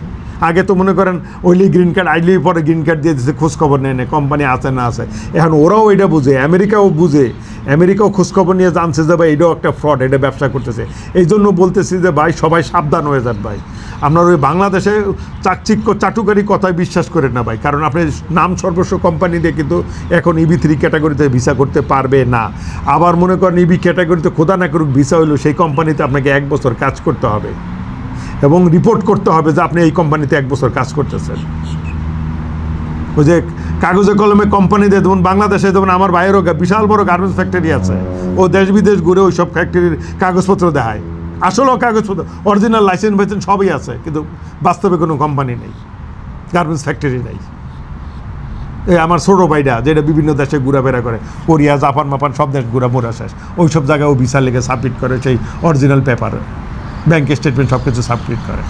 আগে তো মনে করেন ওইলি গ্রিন কার্ড আইলেই পরে গ্রিন কার্ড দিয়ে দিচ্ছে, খোঁজখবর নেয় না কোম্পানি আছে না আছে। এখন ওরাও এটা বুঝে, আমেরিকাও বুঝে, আমেরিকাও খোঁজখবর নিয়ে জানছে যে ভাই এটাও একটা ফ্রড, এটা ব্যবসা করতেছে। এই জন্য বলতেছি যে ভাই সবাই সাবধান হয়ে যান ভাই। আপনার ওই বাংলাদেশে চাটুকারি কথায় বিশ্বাস করেন না ভাই, কারণ আপনি নাম সর্বস্ব কোম্পানি দিয়ে কিন্তু এখন EB-3 ক্যাটাগরিতে ভিসা করতে পারবে না। আবার মনে করেন EB ক্যাটাগরিতে খোদা না করুক ভিসা হইলো, সেই কোম্পানিতে আপনাকে 1 বছর কাজ করতে হবে এবং রিপোর্ট করতে হবে যে আপনি এই কোম্পানিতে 1 বছর কাজ করতেছেন। ওই যে কাগজে কলমে কোম্পানি দিয়ে, যেমন বাংলাদেশে যেমন আমার ভাইয়েরও বিশাল বড় গার্মেন্টস ফ্যাক্টরি আছে, ও দেশ বিদেশ ঘুরে ওই সব ফ্যাক্টরির কাগজপত্র দেখায়, আসলেও কাগজপত্র অরিজিনাল লাইসেন্স সবই আছে, কিন্তু বাস্তবে কোনো কোম্পানি নেই, গার্মেন্টস ফ্যাক্টরি নেই। এই আমার ছোটো ভাইটা যেটা বিভিন্ন দেশে ঘোরাফেরা করে, কোরিয়া, জাপান সব দেশ ঘোরা শেষ, ওই সব জায়গায় ও ভিসা লেগে সাবমিট করে সেই অরিজিনাল পেপার, ব্যাংক স্টেটমেন্ট সব কিছু সাবমিট করে।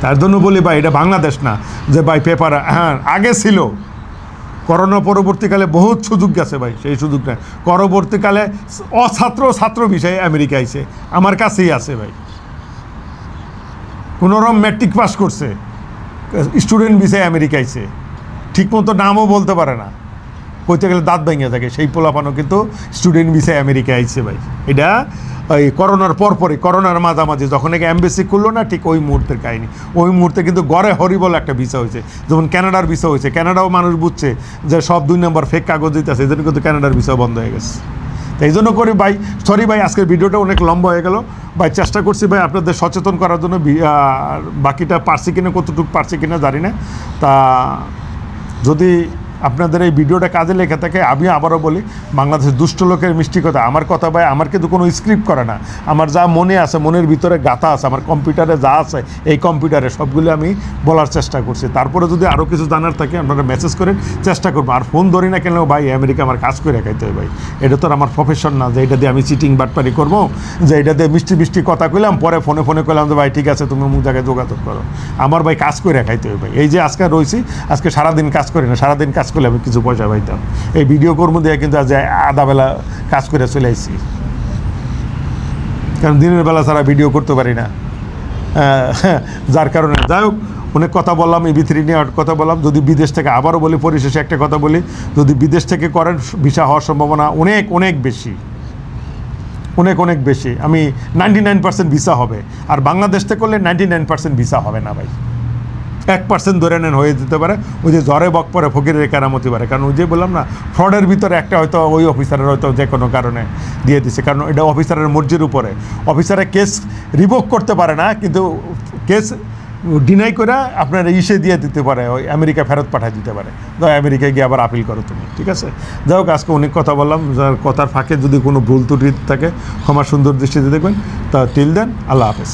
তার জন্য বলি ভাই এটা বাংলাদেশ না যে ভাই পেপার, হ্যাঁ আগে ছিল, করোনা পরবর্তীকালে বহুত সুযোগ গেছে ভাই, সেই সুযোগ না। পরবর্তীকালে ছাত্র বিষয়ে আমেরিকা আইছে, আমার কাছেই আছে ভাই, কোনোরকম ম্যাট্রিক পাস করছে, স্টুডেন্ট বিষয়ে আমেরিকা আইছে, ঠিকমতো নামও বলতে পারে না, কইতে গেলে দাঁত ভেঙে থাকে, সেই পোলাপানও কিন্তু স্টুডেন্ট বিষয়ে আমেরিকা আইছে ভাই। এটা ওই করোনার পরপরই, করোনার মাঝামাঝি যখন একে এমবেসি খুললো না, ঠিক ওই মুহূর্তের কাহিনি। ওই মুহূর্তে কিন্তু গড়ে হরিবল একটা ভিসা হয়েছে, যেমন ক্যানাডার ভিসা হয়েছে। ক্যানাডাও মানুষ বুঝছে যে সব 2 নম্বর ফেক কাগজ দিতেছে, এই জন্য কিন্তু ক্যানাডার ভিসা বন্ধ হয়ে গেছে। তো এই জন্য করি ভাই, সরি ভাই আজকের ভিডিওটা অনেক লম্বা হয়ে গেল ভাই, চেষ্টা করছি ভাই আপনাদের সচেতন করার জন্য, বাকিটা পারছি কিনা, কতটুকু পারছি কিনা জানি না। তা যদি আপনাদের এই ভিডিওটা কাজে লেখা থাকে, আমি আবারও বলি, বাংলাদেশের দুষ্ট লোকের মিষ্টি কথা, আমার কথা ভাই, আমার কিন্তু কোনো স্ক্রিপ্ট করে না, আমার যা মনে আছে, মনের ভিতরে গাথা আছে, আমার কম্পিউটারে যা আছে, এই কম্পিউটারে সবগুলো আমি বলার চেষ্টা করছি। তারপরে যদি আরও কিছু জানার থাকে আপনারা মেসেজ করেন, চেষ্টা করবো। আর ফোন ধরি না কেন ভাই, আমেরিকা আমার কাজ করে খাইতে হয় ভাই, এটা তো আমার প্রফেশন না যে এটা দিয়ে আমি চিটিং বাটপারি করবো, যে এটা দিয়ে মিষ্টি কথা কইলাম, পরে ফোনে কইলাম যে ভাই ঠিক আছে তুমি অমুক জায়গায় যোগাযোগ করো। আমার ভাই কাজ করে খাইতে হয় ভাই। এই যে আজকে রয়েছি, আজকে সারাদিন কাজ করি না, সারাদিন কাজ করলে আমি কিছু পয়সা পাইতাম। এই ভিডিও কর্ম দিয়ে কিন্তু আজ আধা বেলা কাজ করে চলে আসছি, কারণ দিনের বেলা ছাড়া ভিডিও করতে পারি না, যার কারণে। যাই হোক, অনেক কথা বললাম, EB3 নিয়ে কথা বললাম। যদি বিদেশ থেকে, আবারও বলি পরিশেষে একটা কথা বলি, যদি বিদেশ থেকে করেন ভিসা হওয়ার সম্ভাবনা অনেক বেশি, অনেক বেশি। আমি 99% ভিসা হবে, আর বাংলাদেশ থেকে করলে 99% ভিসা হবে না ভাই, 1% ধরে নেন হয়ে যেতে পারে। ওই যে জ্বরে বক পরে ফকিরের কেরামতি পারে, কারণ ওই যে বললাম না, ফ্রডের ভিতরে একটা হয়তো ওই অফিসারের হয়তো যে কোনো কারণে দিয়ে দিছে, কারণ এটা অফিসারের মর্জির উপরে। অফিসারে কেস রিভোক করতে পারে না, কিন্তু কেস ডিনাই করে আপনার ইসে দিয়ে দিতে পারে, ওই আমেরিকা ফেরত পাঠিয়ে দিতে পারে, তো আমেরিকায় গিয়ে আবার আপিল করো তুমি, ঠিক আছে। যাই হোক, আজকে অনেক কথা বললাম, যার কথার ফাঁকে যদি কোনো ভুল ত্রুটি থাকে ক্ষমা সুন্দর দৃষ্টিতে দেখবেন। তা টিল দেন, আল্লাহ হাফেজ।